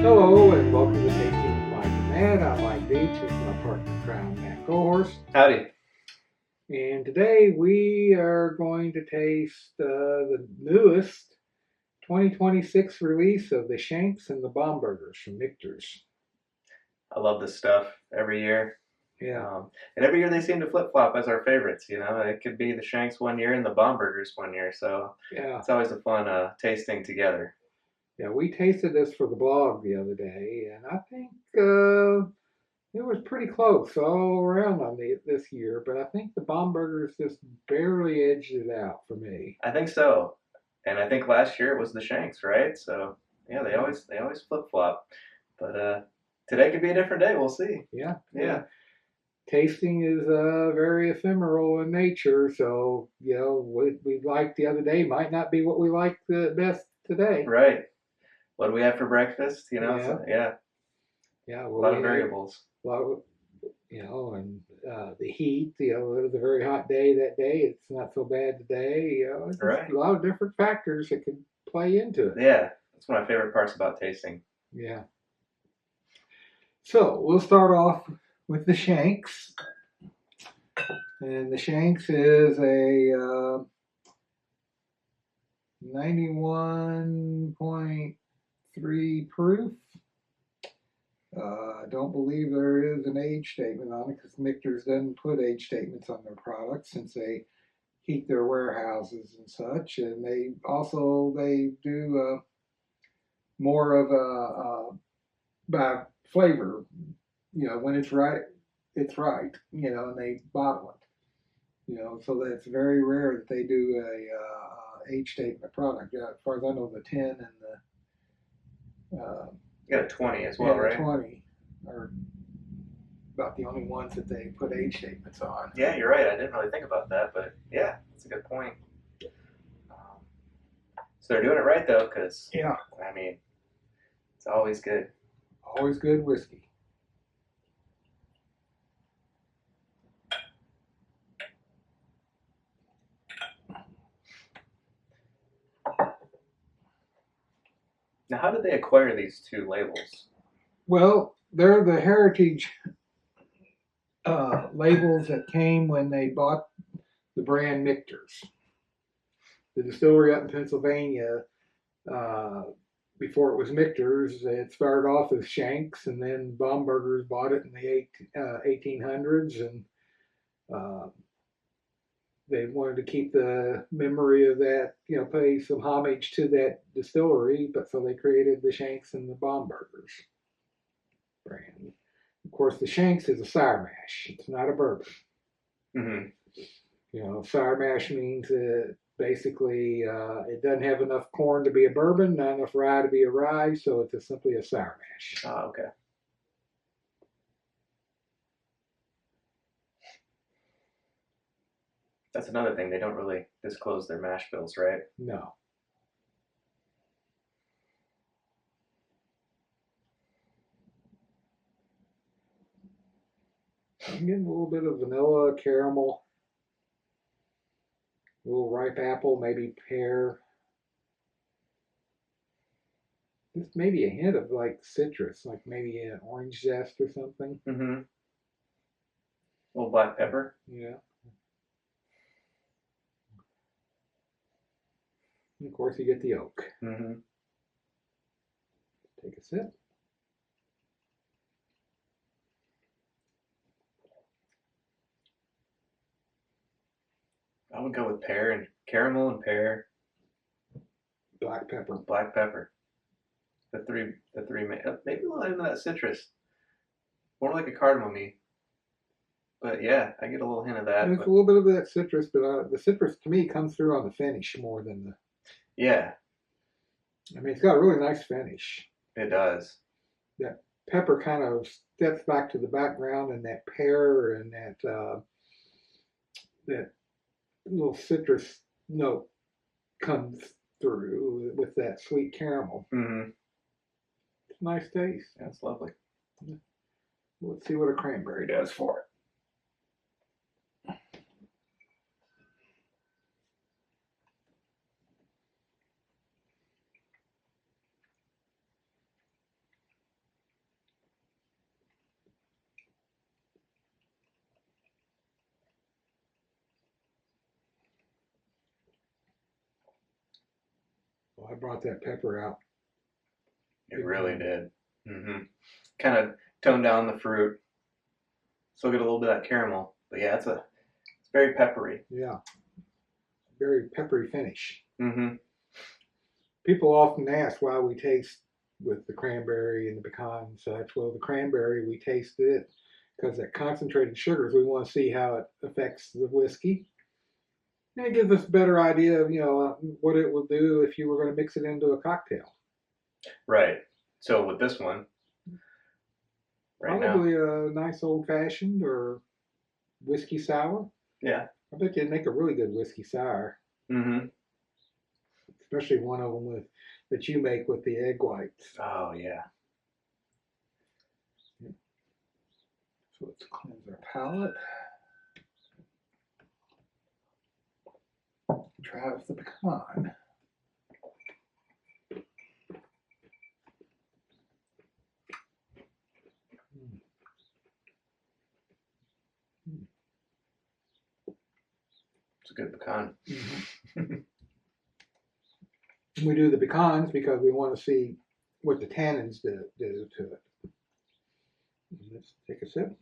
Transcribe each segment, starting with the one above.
Hello and welcome to Tasting with Mike and Matt. I'm Mike Veach with my partner in crime, Matt Kohorst. Howdy. And today we are going to taste the newest 2026 release of the Shenks and the Bombergers from Michter's. I love this stuff every year. Yeah. And every year they seem to flip-flop as our favorites, you know. It could be the Shanks one year and the Bombergers one year, so Yeah. it's always a fun tasting together. Yeah, we tasted this for the blog the other day, and I think it was pretty close all around on this year, but I think the Bombergers just barely edged it out for me. I think so. And I think last year it was the Shanks, right? So yeah, they always flip-flop. But today could be a different day. We'll see. Yeah. Yeah. Tasting is very ephemeral in nature, so what we liked the other day might not be what we like the best today. Right. What do we have for breakfast? You know, Yeah. so, yeah. Yeah, A lot of variables. A lot of, and the heat, it was a very hot day that day. It's not so bad today. It's Right. a lot of different factors that could play into it. Yeah, that's one of my favorite parts about tasting. Yeah. So we'll start off with the Shanks. And the Shanks is a 91.3 proof. I don't believe there is an age statement on it because Michter's doesn't put age statements on their products since they heat their warehouses and such. And they do more of a by flavor. When it's right, it's right. And they bottle it. So that's very rare that they do a age statement product. As far as I know, the 10 and the You got a 20 as well, right? 20 are about the only ones that they put age statements on. Yeah, you're right. I didn't really think about that, but yeah, that's a good point. So they're doing it right though, because Yeah, I mean, it's always good. always good whiskey. Now, how did they acquire these two labels? Well, they're the heritage labels that came when they bought the brand Michter's. The distillery up in Pennsylvania, before it was Michter's, it started off as Shanks, and then Bombergers bought it in the 1800s, and they wanted to keep the memory of that, pay some homage to that distillery, but so they created the Shanks and the Bombergers brand. Of course, the Shanks is a sour mash. It's not a bourbon. Mm-hmm. Sour mash means that basically it doesn't have enough corn to be a bourbon, not enough rye to be a rye, so it's simply a sour mash. Oh, okay. That's another thing. They don't really disclose their mash bills, right? No. I'm getting a little bit of vanilla, caramel, a little ripe apple, maybe pear. Just maybe a hint of like citrus, like maybe an orange zest or something. Mm-hmm. A little black pepper. Yeah. And of course, you get the oak. Mm-hmm. Take a sip. I would go with pear and caramel and pear. Black pepper. Black pepper. The three, maybe a little bit of that citrus. More like a cardamom-y. But yeah, I get a little hint of that. There's a little bit of that citrus, but the citrus to me comes through on the finish more than the. Yeah. I mean, it's got a really nice finish. It does. That pepper kind of steps back to the background, and that pear and that little citrus note comes through with that sweet caramel. Mm-hmm. It's a nice taste. Yeah, it's lovely. Let's see what a cranberry does for it. I brought that pepper out. It really did. Kind of toned down the fruit. Still get a little bit of that caramel, but yeah, it's very peppery. Yeah, very peppery finish. Mm-hmm. People often ask why we taste with the cranberry and the pecan and such. Well, the cranberry, we taste it because that concentrated sugars, we want to see how it affects the whiskey. And it gives us a better idea of, what it will do if you were going to mix it into a cocktail. Right. So with this one, probably a nice old fashioned or whiskey sour. Yeah. I bet you'd make a really good whiskey sour. Mm-hmm. Especially one of them that you make with the egg whites. Oh, yeah. So let's cleanse our palate. Try with the pecan. It's a good pecan. Mm-hmm. We do the pecans because we want to see what the tannins do to it. Let's take a sip.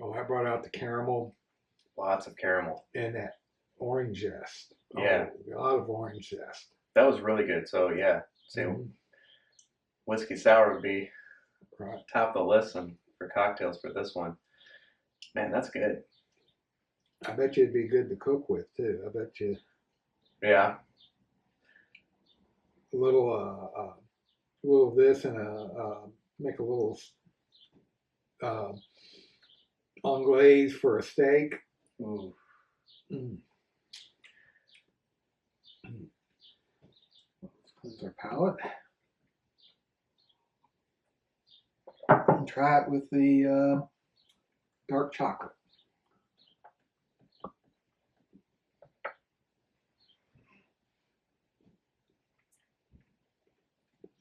Oh, I brought out the caramel. Lots of caramel. And that orange zest. Yeah. Oh, a lot of orange zest. That was really good. So, yeah. Whiskey sour would be top of the list for cocktails for this one. Man, that's good. I bet you it'd be good to cook with, too. I bet you. Yeah. A little of this and make a little anglaise for a steak. Ooh. Let's cleanse our palate. And try it with the dark chocolate.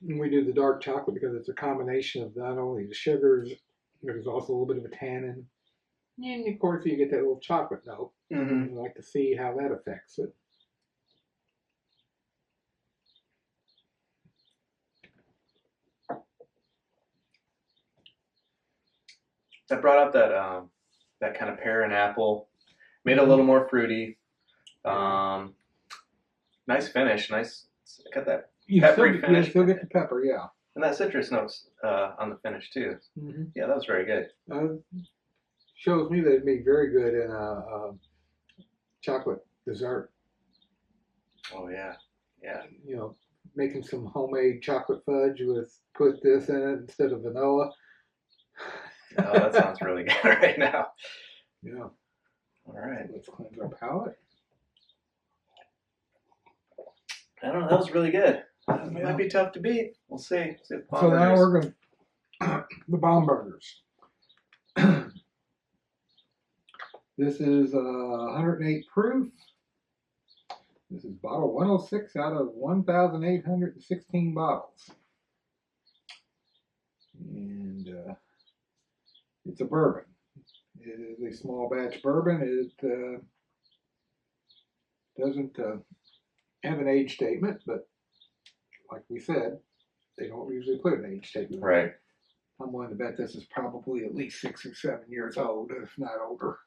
And we do the dark chocolate because it's a combination of not only the sugars, there's also a little bit of a tannin. And of course, you get that little chocolate note. Mm-hmm. I like to see how that affects it. That brought out that kind of pear and apple. Made it a little more fruity. Nice finish. Nice. Got that peppery finish. You still get the pepper, yeah. And that citrus notes on the finish too. Mm-hmm. Yeah, that was very good. Shows me that it'd be very good in a chocolate dessert. Oh yeah, yeah. Making some homemade chocolate fudge put this in it instead of vanilla. Oh, that sounds really good right now. Yeah. All right. Let's cleanse our palate. I don't know. That was really good. It might be tough to beat. We'll see. So now we're going to the Bombergers. This is 108 proof. This is bottle 106 out of 1,816 bottles. And it's a bourbon. It is a small batch bourbon. It doesn't have an age statement, but like we said, they don't usually put an age statement. Right. I'm willing to bet this is probably at least 6 or 7 years old, if not older.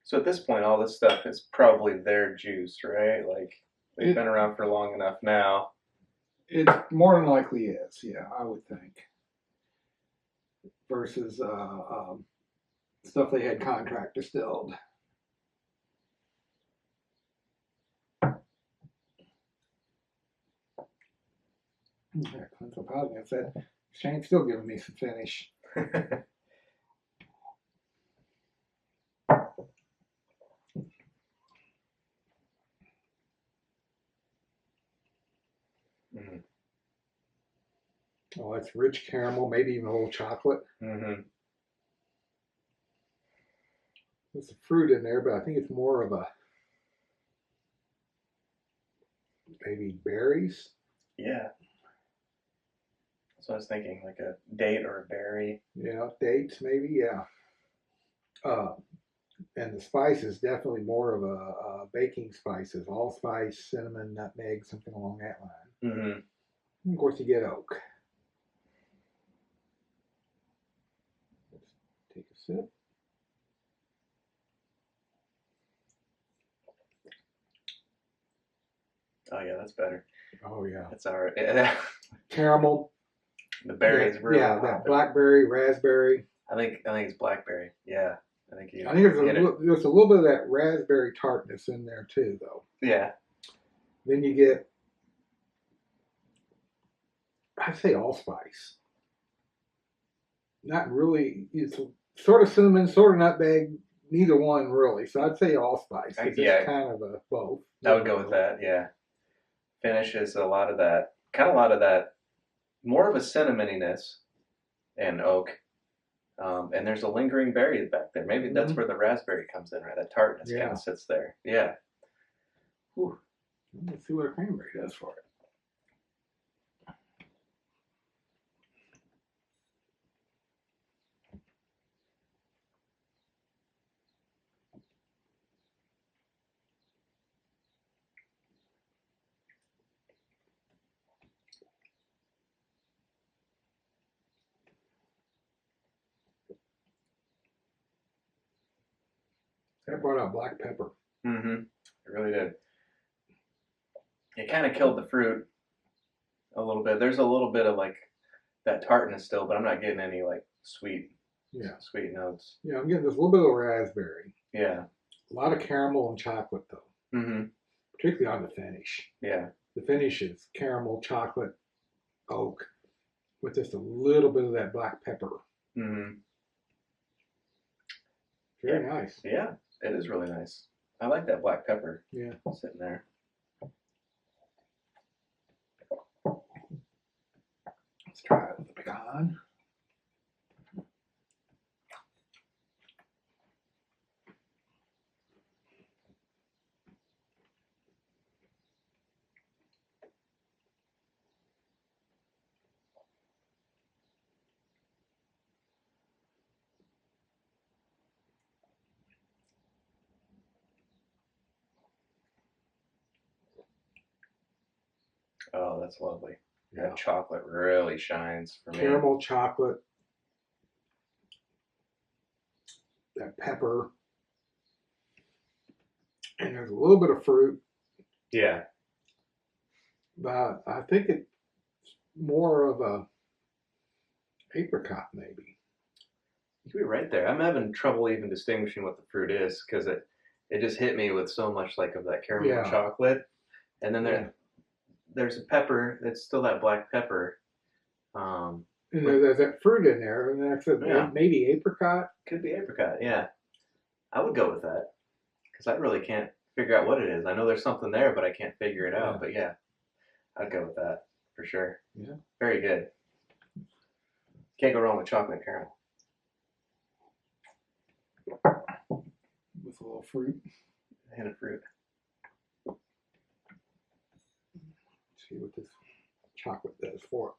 So at this point, all this stuff is probably their juice, right? Like they've been around for long enough now. It more than likely is, yeah, I would think. Versus stuff they had contract distilled. Okay, so positive. I said, Shane's still giving me some finish. Mm-hmm. Oh, it's rich caramel, maybe even a little chocolate. Mm-hmm. There's some fruit in there, but I think it's more of a maybe berries. Yeah. So I was thinking like a date or a berry. Yeah, dates maybe. Yeah. Uh, and the spice is definitely more of a baking spices, allspice, cinnamon, nutmeg, something along that line. Mm-hmm. And of course, you get oak. Let's take a sip. Oh yeah, that's better. Oh yeah, That's all right. Yeah. caramel. The berries really Yeah, that hopping. blackberry, raspberry. I think it's blackberry. Yeah, I think you I think hit it. there's a little bit of that raspberry tartness in there too, though. Yeah. Then you get, I say allspice. Not really. It's sort of cinnamon, sort of nutmeg. Neither one really. So I'd say allspice because Yeah, it's kind of a both. I would go with that. Yeah. Finish is a lot of that. Kind of a lot of that. More of a cinnamoniness and oak. And there's a lingering berry back there. Maybe that's where the raspberry comes in, right? That tartness kind Yeah. of sits there. Yeah. Whew. Let's see what a cranberry does for it. That brought out black pepper. Mm-hmm. It really did. It kind of killed the fruit a little bit. There's a little bit of like that tartness still, but I'm not getting any like sweet notes. Yeah, I'm getting this little bit of raspberry. Yeah. A lot of caramel and chocolate though. Mm-hmm. Particularly on the finish. Yeah. The finish is caramel, chocolate, oak, with just a little bit of that black pepper. Mm-hmm. Very nice. Yeah, it is really nice. I like that black pepper. Yeah. Sitting there. Let's try it with the pecan. Oh, that's lovely. Yeah. That chocolate really shines for me. Caramel, chocolate, that pepper, and there's a little bit of fruit. Yeah. But I think it's more of a apricot, maybe. You could be right there. I'm having trouble even distinguishing what the fruit is because it just hit me with so much like of that caramel chocolate, and then there's a pepper that's still that black pepper. And there's that fruit in there, and I said maybe apricot. Could be apricot. Yeah, I would go with that because I really can't figure out what it is. I know there's something there, but I can't figure it out. But yeah, I'd go with that for sure. Yeah, very good. Can't go wrong with chocolate and caramel. With a little fruit. A hint of fruit. Let's see what this chocolate does for it.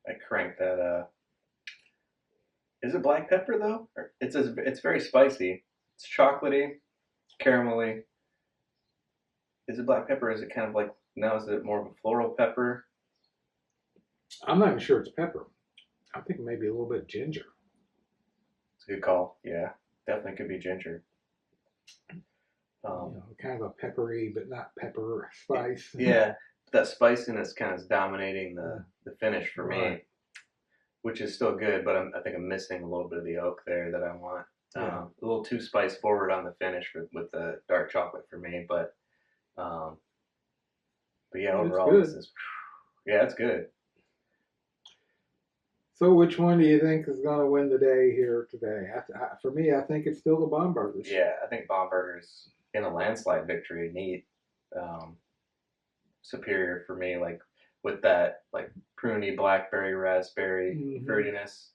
I cranked that. Is it black pepper though? Or it's very spicy. It's chocolatey, caramelly. Is it black pepper? Or is it kind of like now? Is it more of a floral pepper? I'm not even sure it's pepper. I think maybe a little bit of ginger. It's a good call. Yeah, definitely could be ginger. Kind of a peppery but not pepper spice. Yeah, that spiciness kind of is dominating the finish for me, which is still good. But I think I'm missing a little bit of the oak there that I want. A little too spice forward on the finish with the dark chocolate for me, but yeah, overall this is it's good. So which one do you think is going to win the day here today? For me, I think it's still the Bombergers. Yeah, I think Bomberger's in a landslide victory. Neat, superior for me. Like with that like pruny, blackberry, raspberry Mhm. fruitiness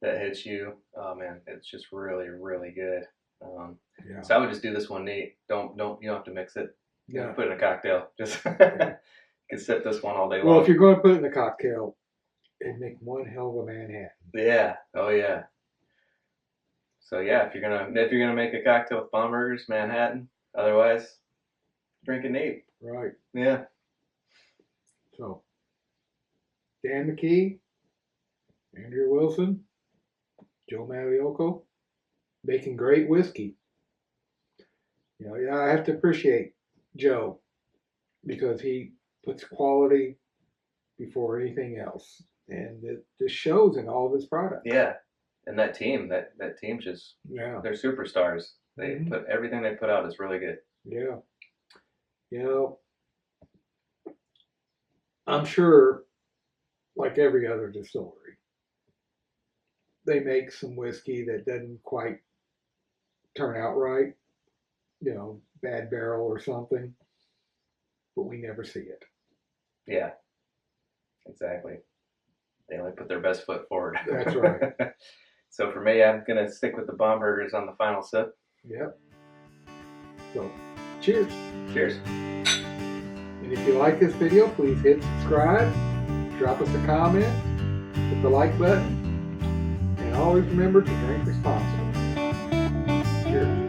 that hits you. Oh man, it's just really, really good. Yeah. So I would just do this one neat. You don't have to mix it. You Yeah. can put it in a cocktail. Just you can sip this one all day Well, long. if you're going to put it in a cocktail, it'd make one hell of a Manhattan. Yeah. Oh yeah. So yeah, if you're gonna make a cocktail with Bombergers, Manhattan. Otherwise, drink it neat. Right. Yeah. So, Dan McKee, Andrew Wilson, Joe Magliocco, making great whiskey. You know, yeah, I have to appreciate Joe because he puts quality before anything else, and it just shows in all of his products. Yeah. And that team just Yeah. they're superstars. They Mhm. put everything they put out is really good. Yeah. You know, I'm sure, like every other distillery, they make some whiskey that doesn't quite turn out right. You know, bad barrel or something, but we never see it. Yeah. Exactly. They only put their best foot forward. That's right. So for me, I'm gonna stick with the Bombergers on the final sip. Yep. So, cheers. Cheers. And if you like this video, please hit subscribe, drop us a comment, hit the like button, and always remember to drink responsibly. Cheers.